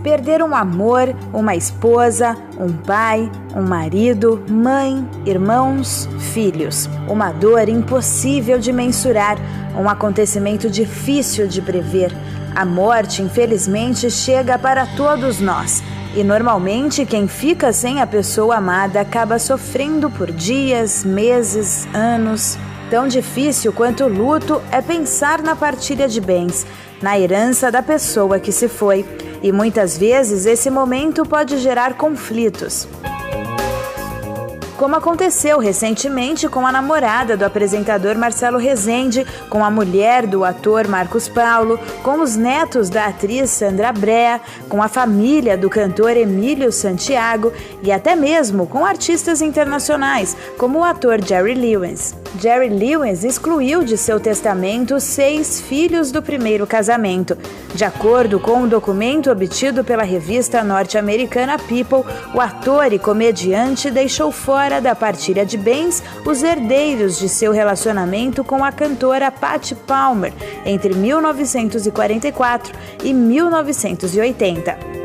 Perder um amor, uma esposa, um pai, um marido, mãe, irmãos, filhos. Uma dor impossível de mensurar, um acontecimento difícil de prever. A morte, infelizmente, chega para todos nós. E normalmente quem fica sem a pessoa amada acaba sofrendo por dias, meses, anos. Tão difícil quanto o luto é pensar na partilha de bens, na herança da pessoa que se foi. E muitas vezes esse momento pode gerar conflitos. Como aconteceu recentemente com a namorada do apresentador Marcelo Rezende, com a mulher do ator Marcos Paulo, com os netos da atriz Sandra Brea, com a família do cantor Emílio Santiago e até mesmo com artistas internacionais, como o ator Jerry Lewis. Jerry Lewis excluiu de seu testamento 6 filhos do primeiro casamento. De acordo com um documento obtido pela revista norte-americana People, o ator e comediante deixou fora da partilha de bens os herdeiros de seu relacionamento com a cantora Patty Palmer entre 1944 e 1980.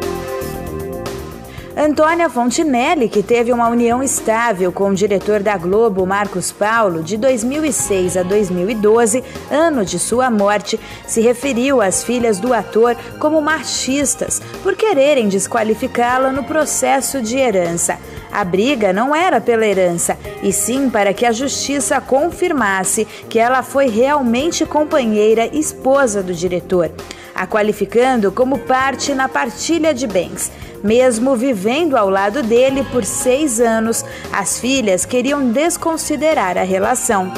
Antônia Fontinelli, que teve uma união estável com o diretor da Globo, Marcos Paulo, de 2006 a 2012, ano de sua morte, se referiu às filhas do ator como machistas por quererem desqualificá-la no processo de herança. A briga não era pela herança, e sim para que a justiça confirmasse que ela foi realmente companheira e esposa do diretor, a qualificando como parte na partilha de bens. Mesmo vivendo ao lado dele por 6 anos, as filhas queriam desconsiderar a relação.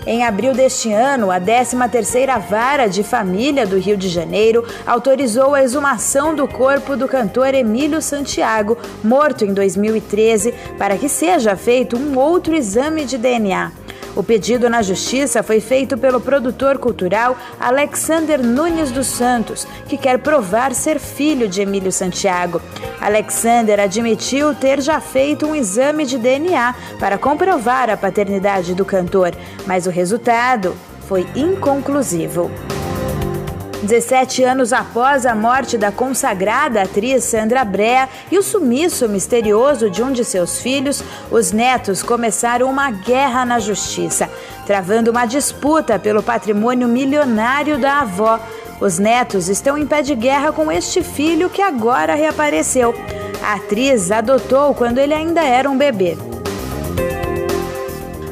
Em abril deste ano, a 13ª Vara de Família do Rio de Janeiro autorizou a exumação do corpo do cantor Emílio Santiago, morto em 2013, para que seja feito um outro exame de DNA. O pedido na Justiça foi feito pelo produtor cultural Alexander Nunes dos Santos, que quer provar ser filho de Emílio Santiago. Alexander admitiu ter já feito um exame de DNA para comprovar a paternidade do cantor, mas o resultado foi inconclusivo. 17 anos após a morte da consagrada atriz Sandra Brea e o sumiço misterioso de um de seus filhos, os netos começaram uma guerra na justiça, travando uma disputa pelo patrimônio milionário da avó. Os netos estão em pé de guerra com este filho que agora reapareceu. A atriz adotou quando ele ainda era um bebê.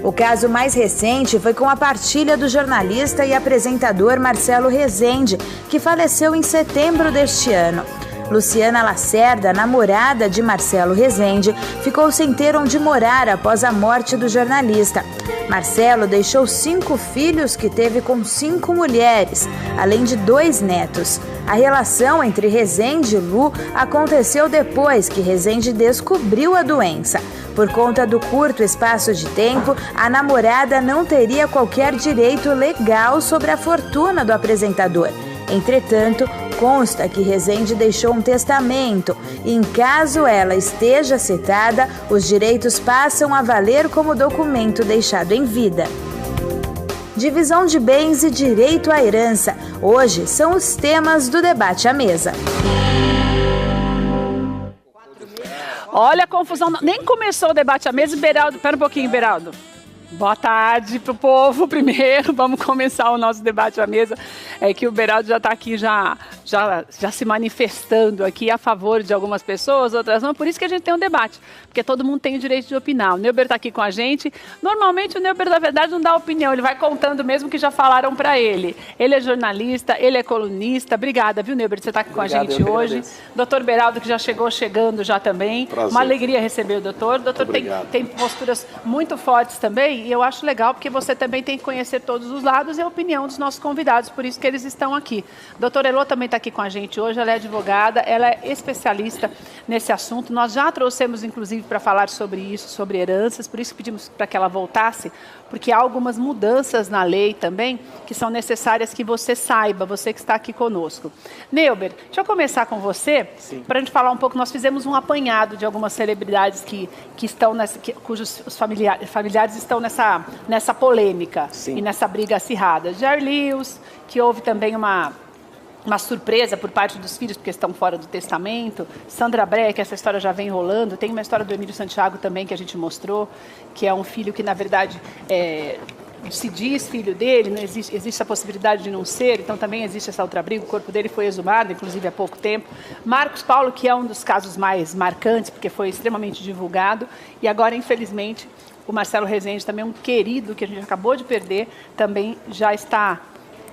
O caso mais recente foi com a partilha do jornalista e apresentador Marcelo Rezende, que faleceu em setembro deste ano. Luciana Lacerda, namorada de Marcelo Rezende, ficou sem ter onde morar após a morte do jornalista. Marcelo deixou 5 filhos que teve com 5 mulheres, além de 2 netos. A relação entre Rezende e Lu aconteceu depois que Rezende descobriu a doença. Por conta do curto espaço de tempo, a namorada não teria qualquer direito legal sobre a fortuna do apresentador. Entretanto, consta que Rezende deixou um testamento e, em caso ela esteja citada, os direitos passam a valer como documento deixado em vida. Divisão de bens e direito à herança. Hoje são os temas do debate à mesa. Olha a confusão, nem começou o debate à mesa. Beraldo, espera um pouquinho, Beraldo. Boa tarde para o povo primeiro, vamos começar o nosso debate à mesa. É que o Beraldo já está aqui, já se manifestando aqui a favor de algumas pessoas, outras não, por isso que a gente tem um debate, porque todo mundo tem o direito de opinar. O Neuber está aqui com a gente. Normalmente o Neuber, na verdade, não dá opinião, ele vai contando mesmo que já falaram para ele. Ele é jornalista, ele é colunista. Obrigada, viu, Neuber, você está aqui com a gente hoje. Doutor Beraldo, que já chegando já também. Prazer. Uma alegria receber o doutor. O doutor tem posturas muito fortes também, e eu acho legal, porque você também tem que conhecer todos os lados e a opinião dos nossos convidados, por isso que eles estão aqui. Doutora Elô também está aqui com a gente hoje, ela é advogada, ela é especialista nesse assunto. Nós já trouxemos, inclusive, para falar sobre isso, sobre heranças, por isso que pedimos para que ela voltasse, porque há algumas mudanças na lei também que são necessárias que você saiba, você que está aqui conosco. Neuber, deixa eu começar com você, para a gente falar um pouco. Nós fizemos um apanhado de algumas celebridades que estão cujos os familiares estão nessa polêmica. Sim. E nessa briga acirrada. Jerry Lewis, que houve também uma uma surpresa por parte dos filhos, porque estão fora do testamento. Sandra Breck, essa história já vem rolando. Tem uma história do Emílio Santiago também que a gente mostrou, que é um filho que, na verdade, se diz filho dele, não existe a possibilidade de não ser, então também existe essa outra briga. O corpo dele foi exumado, inclusive há pouco tempo. Marcos Paulo, que é um dos casos mais marcantes, porque foi extremamente divulgado. E agora, infelizmente, o Marcelo Rezende, também um querido que a gente acabou de perder, também já está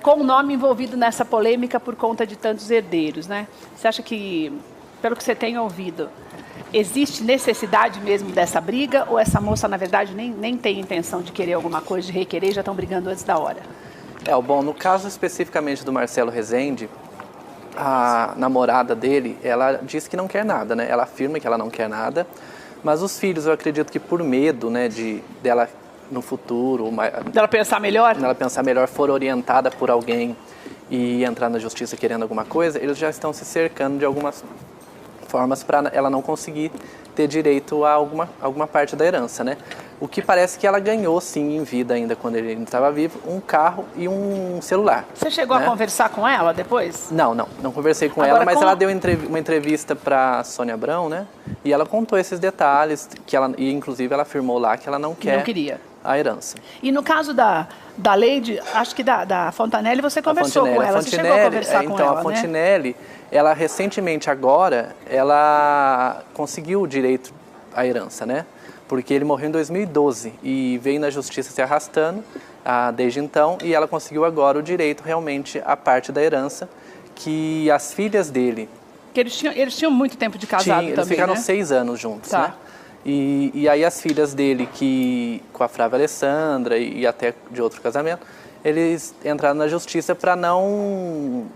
com o nome envolvido nessa polêmica por conta de tantos herdeiros, né? Você acha que, pelo que você tem ouvido, existe necessidade mesmo dessa briga, ou essa moça, na verdade, nem tem intenção de querer alguma coisa, de requerer, e já estão brigando antes da hora? Bom, no caso especificamente do Marcelo Rezende, a namorada dele, ela disse que não quer nada, né? Ela afirma que ela não quer nada, mas os filhos, eu acredito que por medo, né, dela no futuro... Dela pensar melhor? Dela pensar melhor, for orientada por alguém e entrar na justiça querendo alguma coisa, eles já estão se cercando de algumas formas para ela não conseguir ter direito a alguma parte da herança, né? O que parece que ela ganhou, sim, em vida ainda, quando ele estava vivo, um carro e um celular. Você chegou a conversar com ela depois? Não conversei com ela, mas ela deu uma entrevista para a Sônia Abrão, né? E ela contou esses detalhes, e inclusive ela afirmou lá que ela não queria a herança. E no caso da Leide, acho que da Fontanelli, você conversou com ela, você chegou a conversar com ela, então, a Fontinelli, ela recentemente agora, ela conseguiu o direito à herança, né? Porque ele morreu em 2012 e veio na justiça se arrastando desde então, e ela conseguiu agora o direito realmente à parte da herança, que as filhas dele... Que eles tinham muito tempo de casado também, eles ficaram né? 6 anos juntos, né? E aí as filhas dele, com a Flávia Alessandra e até de outro casamento, eles entraram na justiça para não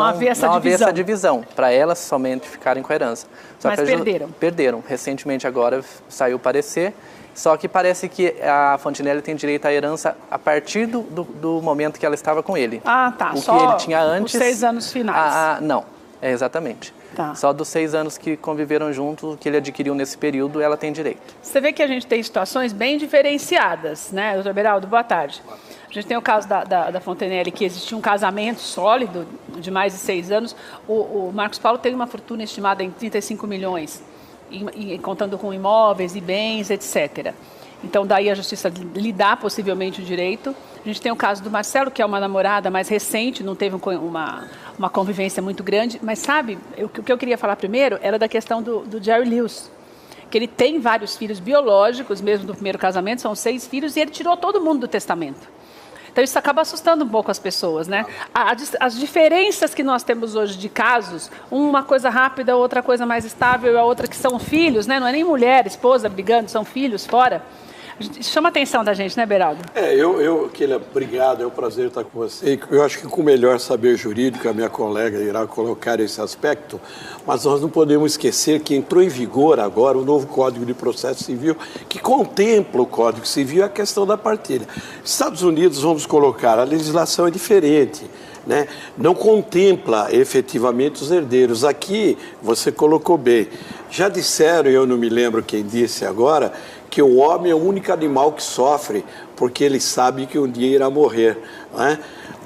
haver essa divisão, para elas somente ficarem com a herança. Mas perderam. Perderam. Recentemente agora saiu o parecer, só que parece que a Fontinelli tem direito à herança a partir do momento que ela estava com ele. Ah, tá. O que ele tinha antes... Os 6 anos finais. Não, exatamente. Tá. Só dos 6 anos que conviveram juntos, que ele adquiriu nesse período, ela tem direito. Você vê que a gente tem situações bem diferenciadas, né, doutor Beraldo? Boa tarde. A gente tem o caso da Fontanelli, que existia um casamento sólido de mais de 6 anos. O Marcos Paulo tem uma fortuna estimada em 35 milhões, contando com imóveis e bens, etc. Então, daí a justiça lhe dá possivelmente o direito. A gente tem o caso do Marcelo, que é uma namorada mais recente, não teve uma convivência muito grande. Mas, sabe, o que eu queria falar primeiro era da questão do Jerry Lewis, que ele tem vários filhos biológicos, mesmo do primeiro casamento, são 6 filhos, e ele tirou todo mundo do testamento. Então, isso acaba assustando um pouco as pessoas, né? As diferenças que nós temos hoje de casos, uma coisa rápida, outra coisa mais estável, e a outra que são filhos, né? Não é nem mulher, esposa brigando, são filhos fora. Chama a atenção da gente, né, Beraldo? Obrigado, é um prazer estar com você. Eu acho que com o melhor saber jurídico, a minha colega irá colocar esse aspecto, mas nós não podemos esquecer que entrou em vigor agora o novo Código de Processo Civil, que contempla o Código Civil a questão da partilha. Estados Unidos, vamos colocar, a legislação é diferente, né? Não contempla efetivamente os herdeiros. Aqui, você colocou bem. Já disseram, eu não me lembro quem disse agora, que o homem é o único animal que sofre, porque ele sabe que um dia irá morrer, né?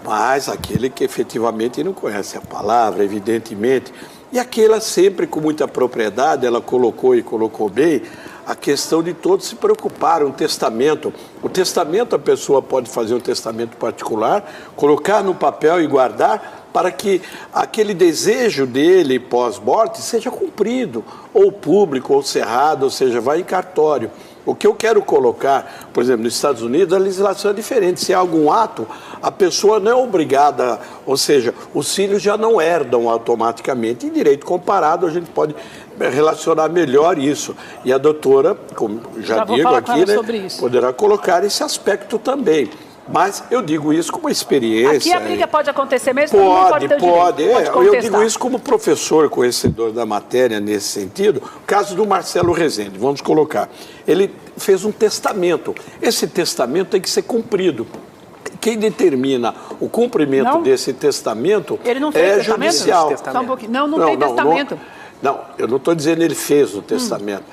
Mas aquele que efetivamente não conhece a palavra, evidentemente, e aquela sempre com muita propriedade, ela colocou e colocou bem, a questão de todos se preocuparem, um testamento. O testamento, a pessoa pode fazer um testamento particular, colocar no papel e guardar, para que aquele desejo dele pós-morte seja cumprido, ou público, ou cerrado, ou seja, vai em cartório. O que eu quero colocar, por exemplo, nos Estados Unidos, a legislação é diferente. Se há algum ato, a pessoa não é obrigada, ou seja, os filhos já não herdam automaticamente. Em direito comparado, a gente pode relacionar melhor isso. E a doutora, como já digo aqui, né, poderá colocar esse aspecto também. Mas eu digo isso como experiência. Aqui a briga pode acontecer mesmo? Pode. Eu digo isso como professor conhecedor da matéria nesse sentido. O caso do Marcelo Rezende, vamos colocar. Ele fez um testamento. Esse testamento tem que ser cumprido. Quem determina o cumprimento desse testamento é judicial. Não tem testamento. Não, eu não estou dizendo ele fez o testamento.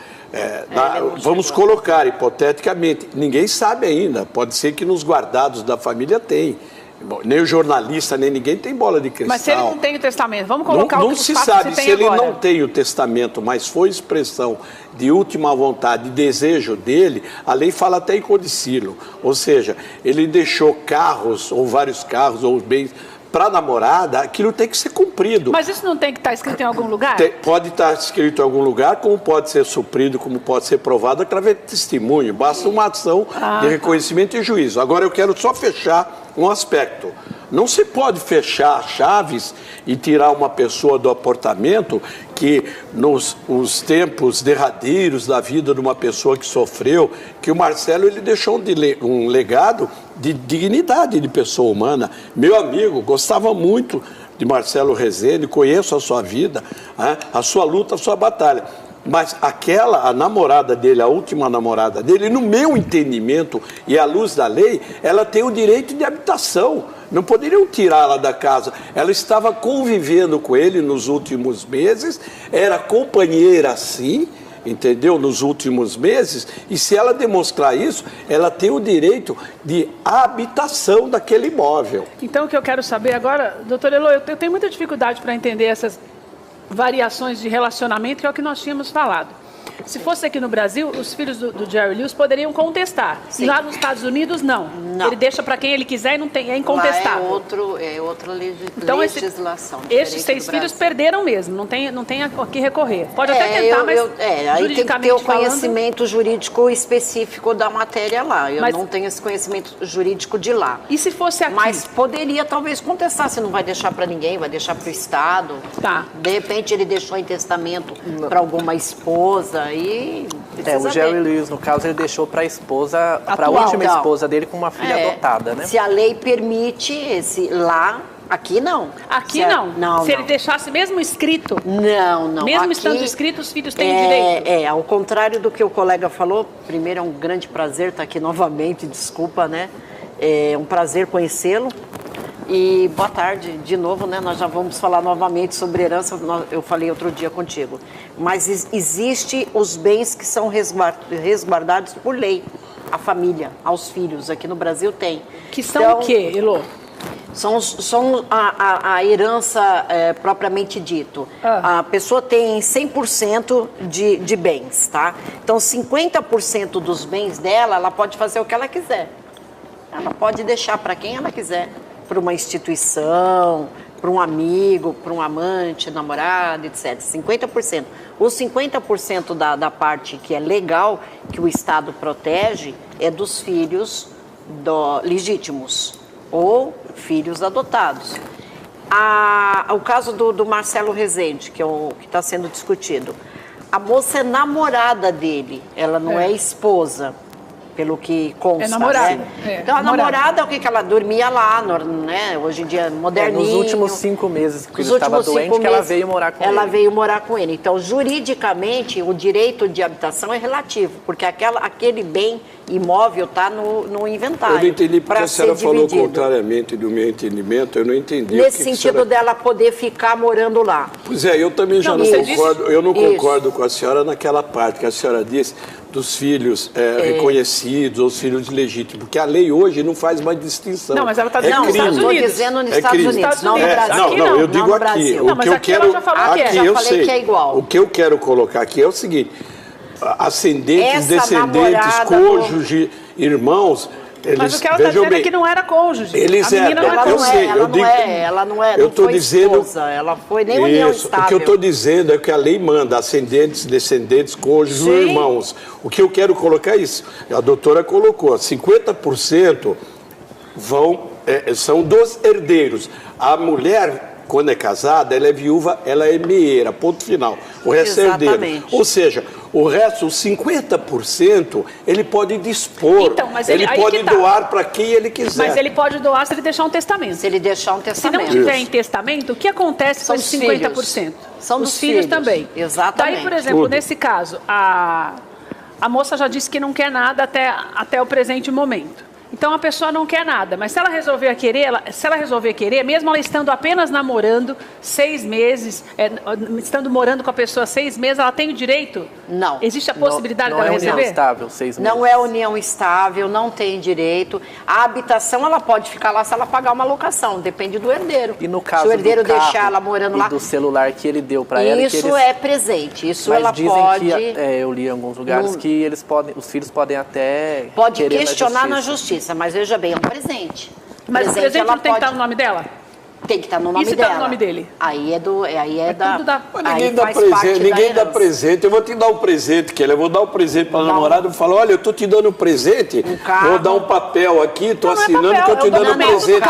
Vamos colocar hipoteticamente, ninguém sabe ainda, pode ser que nos guardados da família tem, Bom, nem o jornalista, nem ninguém tem bola de cristal. Mas se ele não tem o testamento, vamos colocar não o se fato sabe, que se se tem ele agora. não tem o testamento, mas foi expressão de última vontade, de desejo dele, a lei fala até em codicilo. Ou seja, ele deixou carros, ou vários carros, ou bens para a namorada, aquilo tem que ser cumprido. Mas isso não tem que estar escrito em algum lugar? Pode estar escrito em algum lugar, como pode ser suprido, como pode ser provado através de testemunho. Basta uma ação de reconhecimento e juízo. Agora eu quero só fechar um aspecto. Não se pode fechar chaves e tirar uma pessoa do apartamento que nos os tempos derradeiros da vida de uma pessoa que sofreu, que o Marcelo ele deixou um legado de dignidade de pessoa humana. Meu amigo, gostava muito de Marcelo Rezende, conheço a sua vida, a sua luta, a sua batalha. Mas a namorada dele, a última namorada dele, no meu entendimento e à luz da lei, ela tem o direito de habitação. Não poderiam tirá-la da casa. Ela estava convivendo com ele nos últimos meses, era companheira sim, entendeu? Nos últimos meses, e se ela demonstrar isso, ela tem o direito de habitação daquele imóvel. Então o que eu quero saber agora, doutor Elo, eu tenho muita dificuldade para entender essas variações de relacionamento, que é o que nós tínhamos falado. Se fosse aqui no Brasil, os filhos do Jerry Lewis poderiam contestar. Sim. Lá nos Estados Unidos, não. Ele deixa para quem ele quiser e não tem, é incontestável. Lá é outra então, legislação. Esses 6 filhos perderam mesmo, não tem a que recorrer. Pode até tentar, mas aí tem que ter o conhecimento jurídico específico da matéria lá. Eu não tenho esse conhecimento jurídico de lá. E se fosse aqui? Mas poderia talvez contestar, se não vai deixar para ninguém, vai deixar para o Estado. Tá. De repente ele deixou em testamento para alguma esposa. O Jerry Lewis, no caso, ele deixou para a esposa, para a última esposa dele, com uma filha adotada, né? Se a lei permite lá, aqui não. Aqui não. Se ele deixasse mesmo escrito. Não. Mesmo aqui, estando escrito, os filhos têm direito. Ao contrário do que o colega falou, primeiro é um grande prazer estar aqui novamente, desculpa, né? É um prazer conhecê-lo. E boa tarde, de novo, né? Nós já vamos falar novamente sobre herança, eu falei outro dia contigo. Mas existe os bens que são resguardados por lei, a família, aos filhos, aqui no Brasil tem. Que são o quê, Elô? São a herança propriamente dito. A pessoa tem 100% de bens, tá? Então 50% dos bens dela, ela pode fazer o que ela quiser. Ela pode deixar para quem ela quiser. Para uma instituição, para um amigo, para um amante, namorado, etc. 50%. Os 50% da parte que é legal, que o Estado protege, é dos filhos legítimos ou filhos adotados. O caso do Marcelo Rezende, que está sendo discutido. A moça é namorada dele, ela não é esposa. Pelo que consta. É namorada. Né? Então, a namorada, o que ela dormia lá, né? Hoje em dia, moderninho. Nos últimos 5 meses que ele estava doente, que ela veio morar com ele. Ela veio morar com ele. Então, juridicamente, o direito de habitação é relativo, porque aquele bem imóvel está no inventário. Eu não entendi porque a senhora falou contrariamente do meu entendimento, eu não entendi. Nesse sentido dela poder ficar morando lá. Pois é, eu também já não concordo, eu não concordo com a senhora naquela parte que a senhora disse dos filhos reconhecidos ou filhos legítimos, porque a lei hoje não faz mais distinção. Não, mas ela está dizendo nos Estados Unidos. Estou dizendo nos Estados Unidos, não no Brasil. Não, eu digo aqui. O que eu quero aqui eu falei que é igual. O que eu quero colocar aqui é o seguinte: ascendentes, descendentes, cônjuge, irmãos. Mas o que ela está dizendo é que não era cônjuge. Eles eram. Ela não foi esposa, ela foi nem união estável. O que eu estou dizendo é que a lei manda ascendentes, descendentes, cônjuges, irmãos. O que eu quero colocar é isso. A doutora colocou, 50% são dos herdeiros. A mulher, quando é casada, ela é viúva, ela é meeira, ponto final. O resto é herdeiro. Ou seja, o resto, os 50%, ele pode dispor, então, mas ele pode doar para quem ele quiser. Mas ele pode doar se ele deixar um testamento. Se ele deixar um testamento. Se não tiver em testamento, o que acontece com esses 50%? São dos filhos também. Exatamente. Daí, por exemplo, nesse caso, a moça já disse que não quer nada até o presente momento. Então a pessoa não quer nada, mas se ela resolver querer, mesmo ela estando apenas namorando 6 meses, estando morando com a pessoa 6 meses, ela tem o direito? Não. Existe a possibilidade dela receber? Não é união estável, 6 meses. Não é união estável, não tem direito. A habitação, ela pode ficar lá se ela pagar uma locação, depende do herdeiro. E no caso se o herdeiro do carro deixar ela morando lá... do celular que ele deu para ela... Isso é presente, isso mas ela dizem pode... que, eu li em alguns lugares que os filhos podem até... Pode questionar na justiça, mas veja bem, é um presente. Mas o presente não tem que estar no nome dela? Tem que estar no nome dela. E se dela. está no nome dele? Aí é da... Mas ninguém dá presente, ninguém dá presente. Eu vou te dar um presente, Kelly. Eu vou dar um presente para a namorada. Eu falo, olha, eu estou te dando um presente. Vou dar um papel aqui, estou assinando que eu estou te dando um presente.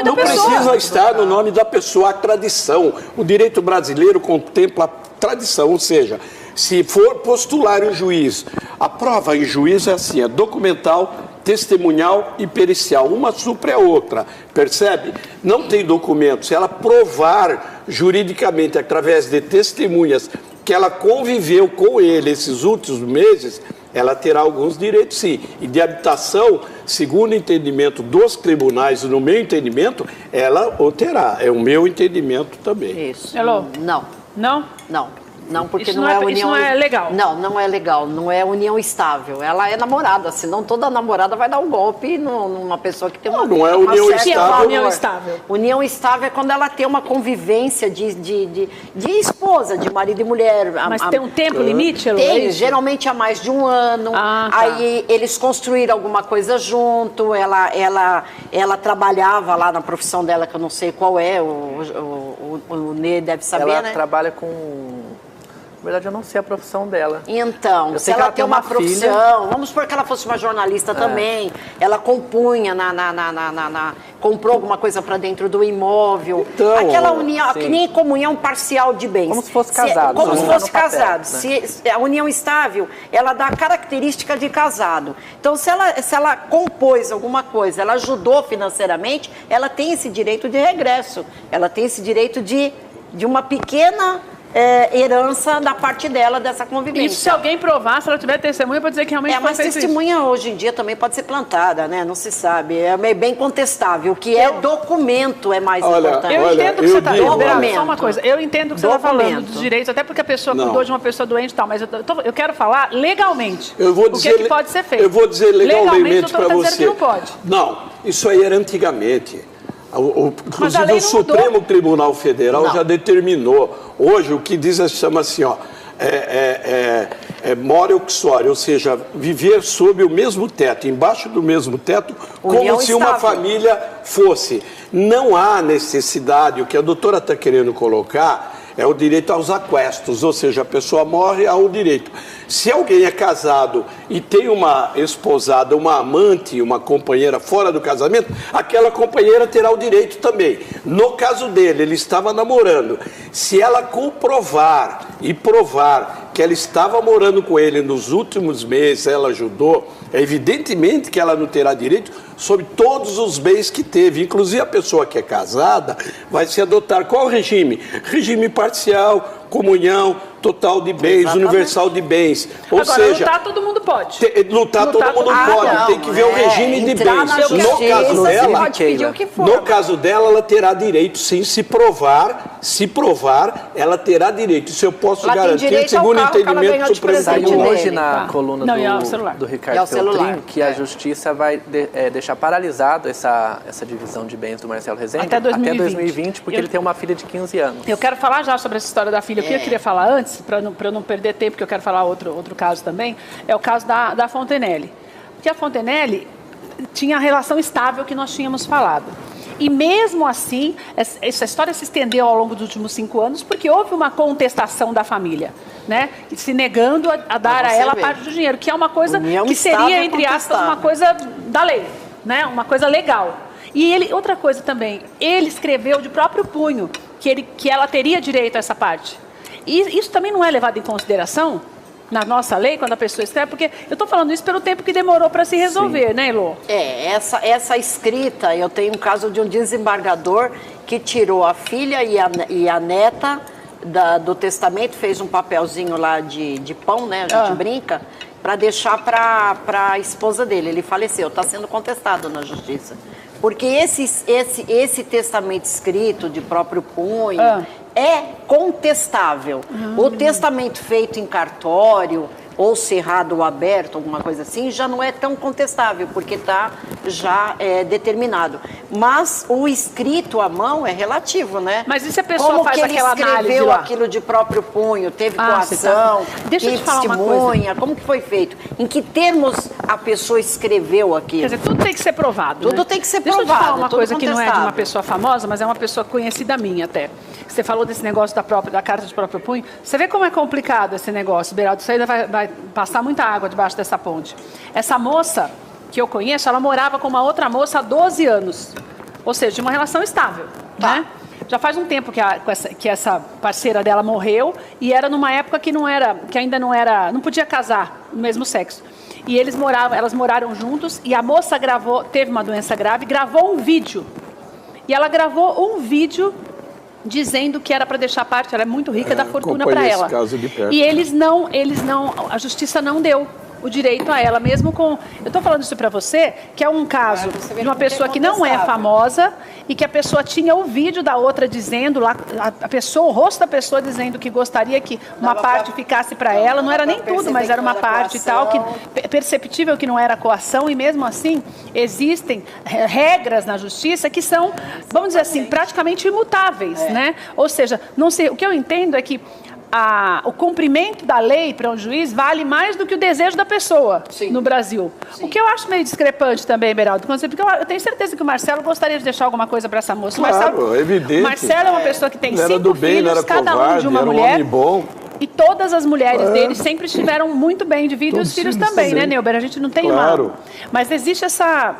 Não precisa estar no nome da pessoa, a tradição. O direito brasileiro contempla a tradição, ou seja, se for postular um juiz, a prova em juiz é assim, é documental, testemunhal e pericial. Uma supra a outra, percebe? Não tem documento. Se ela provar juridicamente, através de testemunhas, que ela conviveu com ele esses últimos meses, ela terá alguns direitos, sim. E de habitação, segundo o entendimento dos tribunais, no meu entendimento, ela o terá. É o meu entendimento também. Isso. Hello? Não. Não? Não. Não, porque isso não é união... Isso não é legal? Não, não é legal. Não é união estável. Ela é namorada, senão toda namorada vai dar um golpe numa pessoa que tem uma... Não é união estável. União estável. União estável é quando ela tem uma convivência de esposa, de marido e mulher. Mas tem um tempo limite, Elô? Tem, geralmente há mais de um ano. Aí eles construíram alguma coisa junto, ela trabalhava lá na profissão dela, que eu não sei qual é, o Nê deve saber, ela né? Ela trabalha com... Na verdade, eu não sei a profissão dela. Então, se ela tem uma profissão, vamos supor que ela fosse uma jornalista também, ela compunha, comprou alguma coisa para dentro do imóvel. Então, aquela união, que nem comunhão parcial de bens. Como se fosse casado. Como se fosse casado. Né? Se a união estável, ela dá a característica de casado. Então, se ela compôs alguma coisa, ela ajudou financeiramente, ela tem esse direito de regresso. Ela tem esse direito de uma pequena... herança da parte dela dessa convivência. Isso se alguém provar, se ela tiver testemunha, pode dizer que realmente mas testemunha hoje em dia também pode ser plantada, né? Não se sabe. É bem contestável. O que é documento é mais importante. Eu entendo o que você está falando. Só uma coisa. Eu entendo o que você está falando dos direitos, até porque a pessoa cuidou de uma pessoa doente e tal, mas eu quero falar legalmente o que pode ser feito. Eu vou dizer legalmente para você. Que não pode. Não, isso aí era antigamente. Inclusive o Supremo Tribunal Federal já determinou. Hoje o que diz chama assim, more uxore, ou seja, viver sob o mesmo teto, embaixo do mesmo teto, como se uma família fosse. Não há necessidade, o que a doutora está querendo colocar é o direito aos aquestos, ou seja, a pessoa morre, há o direito. Se alguém é casado e tem uma esposada, uma amante, uma companheira fora do casamento, aquela companheira terá o direito também. No caso dele, ele estava namorando. Se ela comprovar e provar que ela estava morando com ele nos últimos meses, ela ajudou, evidentemente que ela não terá direito sobre todos os bens que teve. Inclusive a pessoa que é casada vai se adotar qual regime? Regime parcial, comunhão, total de bens, universal de bens. Ou seja, lutar todo mundo pode. Lutar todo mundo pode. Não, tem que ver o regime de bens. No caso dela, ela terá direito, sim, se provar, ela terá direito. Isso eu posso garantir, segundo o entendimento do Supremo Tribunal. Hoje na coluna do Ricardo Feltrin, que a Justiça vai deixar paralisado essa divisão de bens do Marcelo Rezende até 2020 porque ele tem uma filha de 15 anos. Eu quero falar já sobre essa história da filha. O que eu queria falar antes, para eu não perder tempo, que eu quero falar outro caso também, é o caso da Fontenelle. Porque a Fontenelle tinha a relação estável que nós tínhamos falado. E mesmo assim, essa história se estendeu ao longo dos últimos 5 anos, porque houve uma contestação da família, né? Se negando a dar a ela parte do dinheiro, que é uma coisa que seria, entre aspas, uma coisa da lei, né? Uma coisa legal. E outra coisa também, ele escreveu de próprio punho que ela teria direito a essa parte. E isso também não é levado em consideração na nossa lei, quando a pessoa escreve, porque eu estou falando isso pelo tempo que demorou para se resolver, né, Elô? Essa escrita, eu tenho um caso de um desembargador que tirou a filha e a neta do testamento, fez um papelzinho lá de pão, né, a gente brinca, para deixar para a esposa dele. Ele faleceu, está sendo contestado na justiça. Porque esse testamento escrito de próprio punho é contestável. O testamento feito em cartório, ou cerrado ou aberto, alguma coisa assim, já não é tão contestável, porque está já determinado. Mas o escrito à mão é relativo, né? Mas e se a pessoa como faz que ele aquela análise escreveu lá? aquilo de próprio punho, teve coação, Deixa eu te falar uma testemunha, como que foi feito? Em que termos a pessoa escreveu aquilo? Quer dizer, tudo tem que ser provado, Tudo né? tem que ser Deixa provado. eu te falar uma tudo coisa que não é de uma contestável. pessoa famosa, mas é uma pessoa conhecida minha até. Você falou desse negócio da carta de próprio punho. Você vê como é complicado esse negócio, Beraldo. Isso ainda vai passar muita água debaixo dessa ponte. Essa moça que eu conheço, ela morava com uma outra moça há 12 anos. Ou seja, de uma relação estável, né? Já faz um tempo que essa parceira dela morreu e era numa época que ainda não podia casar no mesmo sexo. E elas moraram juntos e a moça teve uma doença grave, gravou um vídeo. E ela gravou um vídeo dizendo que era para deixar parte, ela é muito rica, da fortuna para ela. Caso de perto. E a justiça não deu o direito a ela, mesmo com... Eu estou falando isso para você, que é um caso de uma pessoa que não é famosa e que a pessoa tinha o vídeo da outra dizendo, lá, o rosto da pessoa dizendo que gostaria que uma parte ficasse para ela, não era nem tudo, mas era uma parte e tal, que perceptível que não era coação, e mesmo assim existem regras na justiça que são, vamos dizer assim, praticamente imutáveis, né? Ou seja, não sei, o que eu entendo é que o cumprimento da lei para um juiz vale mais do que o desejo da pessoa no Brasil. Sim. O que eu acho meio discrepante também, Beraldo, porque eu tenho certeza que o Marcelo gostaria de deixar alguma coisa para essa moça. Claro, evidente. Marcelo é uma pessoa que tem 5 do bem, filhos, era cada covarde, um de uma era mulher. Um homem bom. E todas as mulheres dele sempre estiveram muito bem de vida, e os filhos também, né, Neuber? A gente não tem claro. Mas existe essa...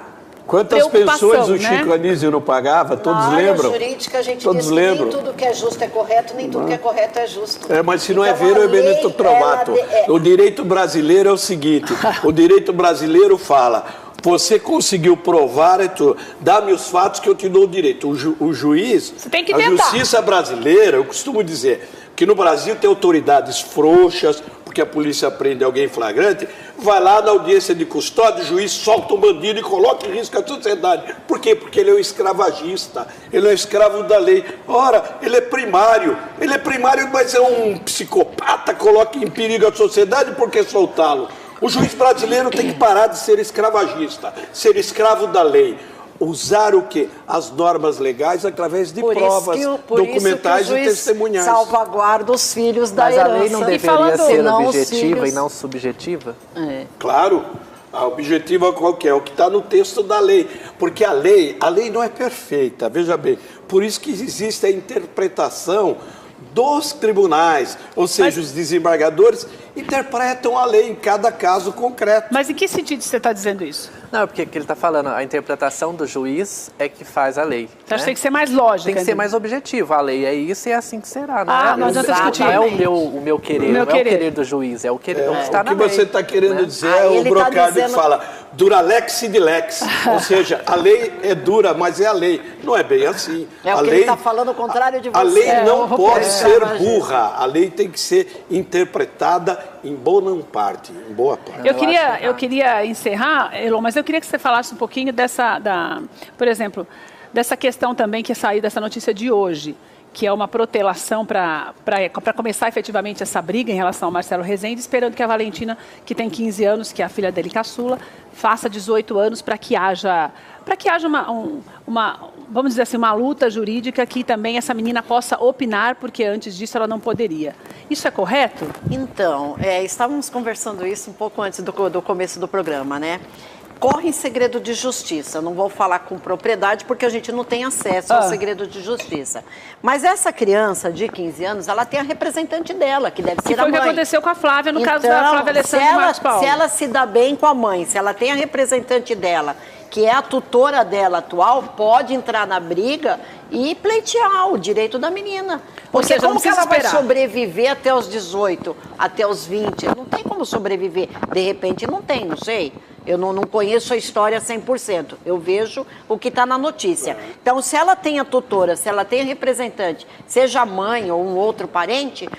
Quantas pensões o Chico Anísio não pagava? Todos lembram? Na área jurídica a gente Todos diz que lembram. nem tudo que é justo é correto, nem tudo que é correto é justo. Mas se não é ver, é Benedito Trovato. O direito brasileiro é o seguinte, o direito brasileiro fala, você conseguiu provar, dá-me os fatos que eu te dou o direito. O juiz, você tem que a justiça brasileira, eu costumo dizer que no Brasil tem autoridades frouxas, porque a polícia prende alguém em flagrante, vai lá na audiência de custódia, o juiz solta um bandido e coloca em risco a sociedade. Por quê? Porque ele é um escravagista, ele é um escravo da lei. Ora, ele é primário, mas é um psicopata, coloca em perigo a sociedade, por que soltá-lo? O juiz brasileiro tem que parar de ser escravagista, ser escravo da lei. Usar o quê? As normas legais através de provas documentais e testemunhais. Salvaguarda os filhos da Mas herança. a lei não deveria ser objetiva filhos... e não subjetiva? Claro. A objetiva qual que é? O que está no texto da lei. Porque a lei não é perfeita, veja bem. Por isso que existe a interpretação dos tribunais, ou seja, os desembargadores interpretam a lei em cada caso concreto. Mas em que sentido você está dizendo isso? Não, porque ele está falando, a interpretação do juiz é que faz a lei. Então tem que ser mais lógica. Tem que ser mais objetivo. A lei é isso e é assim que será. Não adianta discutir. Não é o meu querer, não é o querer do juiz, é o querer que está na lei. O que você está querendo dizer é o Brocádio que fala duralex id lex, ou seja, a lei é dura, mas é a lei. Não é bem assim. É o que ele está falando, o contrário de você. A lei não pode ser burra, a lei tem que ser interpretada em boa parte. Eu queria encerrar, Elon, mas eu queria que você falasse um pouquinho por exemplo, dessa questão também que saiu dessa notícia de hoje, que é uma protelação para começar efetivamente essa briga em relação ao Marcelo Rezende, esperando que a Valentina, que tem 15 anos, que é a filha dele caçula, faça 18 anos para que haja vamos dizer assim, uma luta jurídica que também essa menina possa opinar, porque antes disso ela não poderia. Isso é correto? Então, estávamos conversando isso um pouco antes do começo do programa, né? Corre em segredo de justiça. Não vou falar com propriedade porque a gente não tem acesso ao segredo de justiça. Mas essa criança de 15 anos, ela tem a representante dela, que deve ser a mãe. Foi o que aconteceu com a Flávia, no caso da Flávia Alessandra e Marcos Paulo. Se ela se dá bem com a mãe, se ela tem a representante dela, que é a tutora dela atual, pode entrar na briga e pleitear o direito da menina. Porque como que ela vai sobreviver até os 18, até os 20? Não tem como sobreviver. De repente não tem, não sei. Eu não conheço a história 100%. Eu vejo o que está na notícia. Então, se ela tem a tutora, se ela tem a representante, seja a mãe ou um outro parente,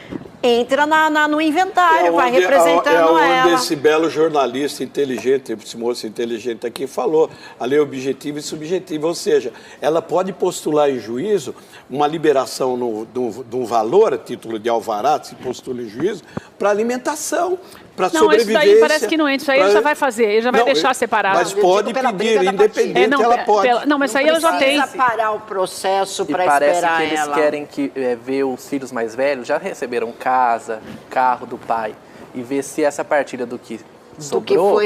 entra no inventário, vai representando ela. É onde esse belo jornalista inteligente, esse moço inteligente aqui falou, a lei objetiva e subjetiva, ou seja, ela pode postular em juízo uma liberação de um valor, a título de alvará, se postula em juízo, para alimentação, para sobrevivência. Não, isso daí parece que não entra, isso aí ele já vai fazer, ele já vai deixar separado. Mas pode pedir, independente, ela pode. Não, mas isso aí ela já tem. Precisa parar o processo para esperar ela. Parece que eles querem ver os filhos mais velhos, já receberam casa, carro do pai, e ver se essa partilha do que sobrou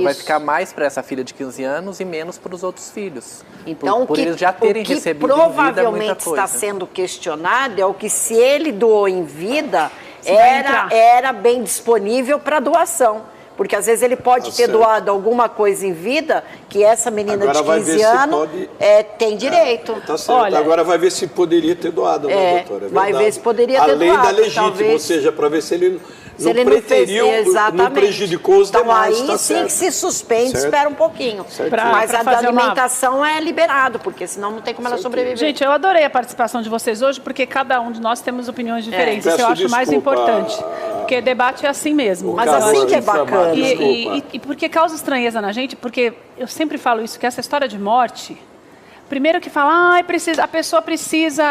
vai ficar mais para essa filha de 15 anos e menos para os outros filhos. Então, por eles já terem recebido em vida muita coisa. Provavelmente está sendo questionado é o que, se ele doou em vida, era bem disponível para doação. Porque às vezes ele pode ter doado alguma coisa em vida que essa menina de 15 anos tem direito. Tá certo. Olha, agora vai ver se poderia ter doado, né, doutora? Vai ver se poderia ter doado. Além da legítima, ou seja, para ver se ele não prejudicou os demais. Então aí sim que se suspende, espera um pouquinho. Mas a da alimentação é liberado, porque senão não tem como ela sobreviver. Gente, eu adorei a participação de vocês hoje, porque cada um de nós temos opiniões diferentes. Isso eu acho mais importante. Porque debate é assim mesmo. Mas assim que é bacana. E porque causa estranheza na gente, porque eu sempre falo isso, que essa história de morte... Primeiro que fala, a pessoa precisa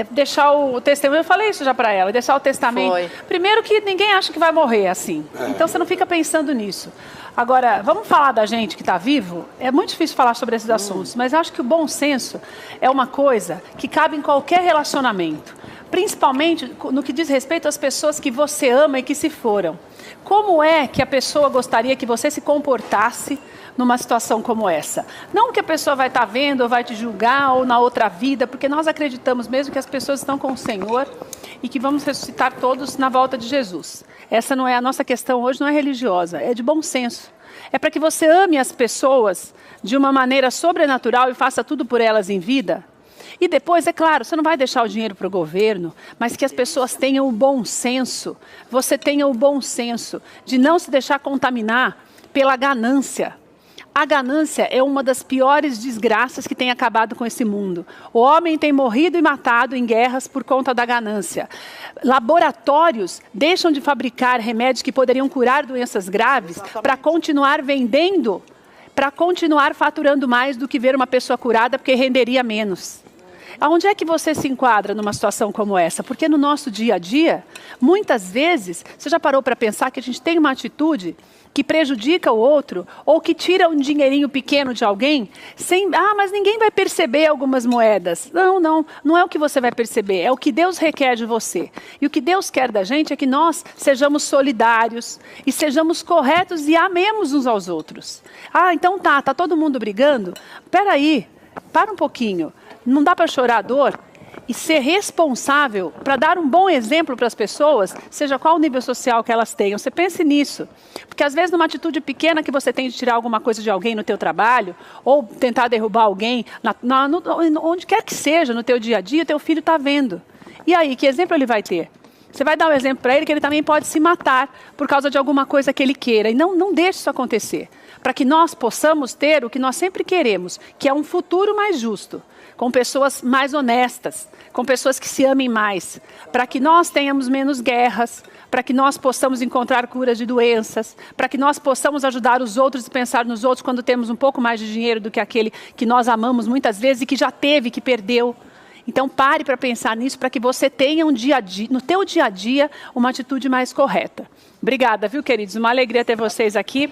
deixar o testemunho. Eu falei isso já para ela, deixar o testamento. Primeiro que ninguém acha que vai morrer assim. Então você não fica pensando nisso. Agora, vamos falar da gente que está vivo? É muito difícil falar sobre esses assuntos, mas acho que o bom senso é uma coisa que cabe em qualquer relacionamento. Principalmente no que diz respeito às pessoas que você ama e que se foram. Como é que a pessoa gostaria que você se comportasse numa situação como essa? Não que a pessoa vai estar vendo ou vai te julgar ou na outra vida, porque nós acreditamos mesmo que as pessoas estão com o Senhor e que vamos ressuscitar todos na volta de Jesus. Essa não é a nossa questão hoje, não é religiosa, é de bom senso. É para que você ame as pessoas de uma maneira sobrenatural e faça tudo por elas em vida. E depois, é claro, você não vai deixar o dinheiro para o governo, mas que as pessoas tenham o bom senso, você tenha o bom senso de não se deixar contaminar pela ganância. A ganância é uma das piores desgraças que tem acabado com esse mundo. O homem tem morrido e matado em guerras por conta da ganância. Laboratórios deixam de fabricar remédios que poderiam curar doenças graves para continuar vendendo, para continuar faturando mais do que ver uma pessoa curada, porque renderia menos. Aonde é que você se enquadra numa situação como essa? Porque no nosso dia a dia, muitas vezes, você já parou para pensar que a gente tem uma atitude que prejudica o outro, ou que tira um dinheirinho pequeno de alguém, mas ninguém vai perceber algumas moedas. Não é o que você vai perceber, é o que Deus requer de você. E o que Deus quer da gente é que nós sejamos solidários, e sejamos corretos e amemos uns aos outros. Então tá todo mundo brigando? Peraí, para um pouquinho. Não dá para chorar a dor e ser responsável para dar um bom exemplo para as pessoas, seja qual o nível social que elas tenham. Você pense nisso. Porque às vezes numa atitude pequena que você tem de tirar alguma coisa de alguém no teu trabalho, ou tentar derrubar alguém, onde quer que seja, no teu dia a dia, teu filho está vendo. E aí, que exemplo ele vai ter? Você vai dar um exemplo para ele que ele também pode se matar por causa de alguma coisa que ele queira. E não deixe isso acontecer. Para que nós possamos ter o que nós sempre queremos, que é um futuro mais justo, com pessoas mais honestas, com pessoas que se amem mais, para que nós tenhamos menos guerras, para que nós possamos encontrar curas de doenças, para que nós possamos ajudar os outros e pensar nos outros quando temos um pouco mais de dinheiro do que aquele que nós amamos muitas vezes e que já teve, que perdeu. Então pare para pensar nisso, para que você tenha no teu dia a dia uma atitude mais correta. Obrigada, viu, queridos? Uma alegria ter vocês aqui.